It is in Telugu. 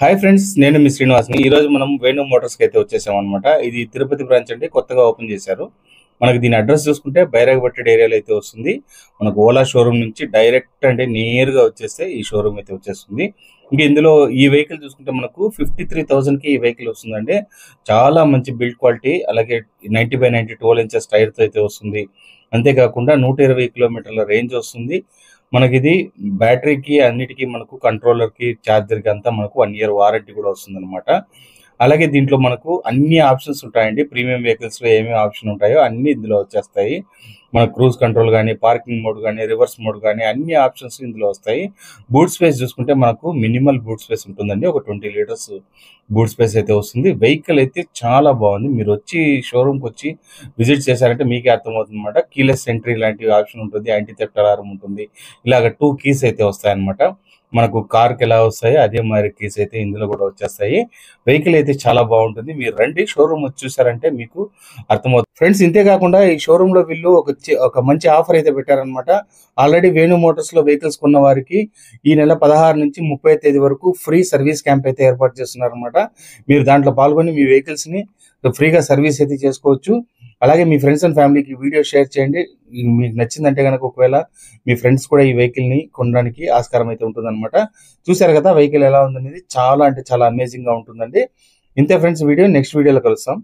హాయ్ ఫ్రెండ్స్, నేను మీ శ్రీనివాస్ని. ఈరోజు మనం వేణు మోటార్స్కి అయితే వచ్చేసాం అనమాట. ఇది తిరుపతి బ్రాంచ్ అండి, కొత్తగా ఓపెన్ చేశారు. మనకి దీని అడ్రస్ చూసుకుంటే బైరాగపట్టెడ్ ఏరియాలో అయితే వస్తుంది. మనకు ఓలా షోరూమ్ నుంచి డైరెక్ట్ అంటే నేరుగా వచ్చేస్తే ఈ షోరూమ్ అయితే వచ్చేస్తుంది. ఇంక ఇందులో ఈ వెహికల్ చూసుకుంటే మనకు 53,000కి ఈ వెహికల్ వస్తుందండి. చాలా మంచి బిల్డ్ క్వాలిటీ, అలాగే 90/90 12 ఇంచెస్ టైర్తో అయితే వస్తుంది. అంతేకాకుండా 120 కిలోమీటర్ల రేంజ్ వస్తుంది. మనకి ఇది బ్యాటరీకి అన్నిటికీ మనకు కంట్రోలర్కి ఛార్జర్కి అంతా మనకు 1 ఇయర్ వారంటీ కూడా వస్తుంది అనమాట. అలాగే దీంట్లో మనకు అన్ని ఆప్షన్స్ ఉంటాయండి. ప్రీమియం వెహికల్స్లో ఏమేమి ఆప్షన్ ఉంటాయో అన్ని ఇందులో వచ్చేస్తాయి. మన క్రూజ్ కంట్రోల్ కానీ, పార్కింగ్ మోడ్ కానీ, రివర్స్ మోడ్ కానీ అన్ని ఆప్షన్స్ ఇందులో వస్తాయి. బూట్ స్పేస్ చూసుకుంటే మనకు మినిమల్ బూట్ స్పేస్ ఉంటుందండి. ఒక 20 లీటర్స్ బూట్ స్పేస్ అయితే వస్తుంది. వెహికల్ అయితే చాలా బాగుంది. మీరు వచ్చి షోరూమ్కి వచ్చి విజిట్ చేశారంటే మీకే అర్థమవుతుంది అనమాట. కీలెస్ ఎంట్రీ లాంటి ఆప్షన్ ఉంటుంది, యాంటీ థెఫ్ట్ అలారం ఉంటుంది. ఇలాగ 2 కీస్ అయితే వస్తాయన్నమాట. మనకు కార్కి ఎలా వస్తాయి అదే మరి కీస్ అయితే ఇందులో కూడా వచ్చేస్తాయి. వెహికల్ అయితే చాలా బాగుంటుంది. మీరు రండి, షోరూమ్ వచ్చి చూసారంటే మీకు అర్థమవుతుంది ఫ్రెండ్స్. ఇంతే కాకుండా ఈ షోరూమ్ లో వీళ్ళు ఒక మంచి ఆఫర్ అయితే పెట్టారనమాట. ఆల్రెడీ వేణు మోటార్స్ లో వెహికల్స్ కొన్న వారికి ఈ నెల 16 నుంచి 30 తేదీ వరకు ఫ్రీ సర్వీస్ క్యాంప్ అయితే ఏర్పాటు చేస్తున్నారు అనమాట. మీరు దాంట్లో పాల్గొని మీ వెహికల్స్ ని ఫ్రీగా సర్వీస్ అయితే చేసుకోవచ్చు. అలాగే మీ ఫ్రెండ్స్ అండ్ ఫ్యామిలీకి వీడియో షేర్ చేయండి. మీకు నచ్చిందంటే కనుక ఒకవేళ మీ ఫ్రెండ్స్ కూడా ఈ వెహికల్ ని కొనడానికి ఆస్కారం అయితే ఉంటుందన్నమాట. చూసారు కదా వెహికల్ ఎలా ఉందనేది, చాలా అంటే చాలా అమేజింగ్ గా ఉంటుందండి. ఇంతే ఫ్రెండ్స్, వీడియో నెక్స్ట్ వీడియోలో కలుస్తాం.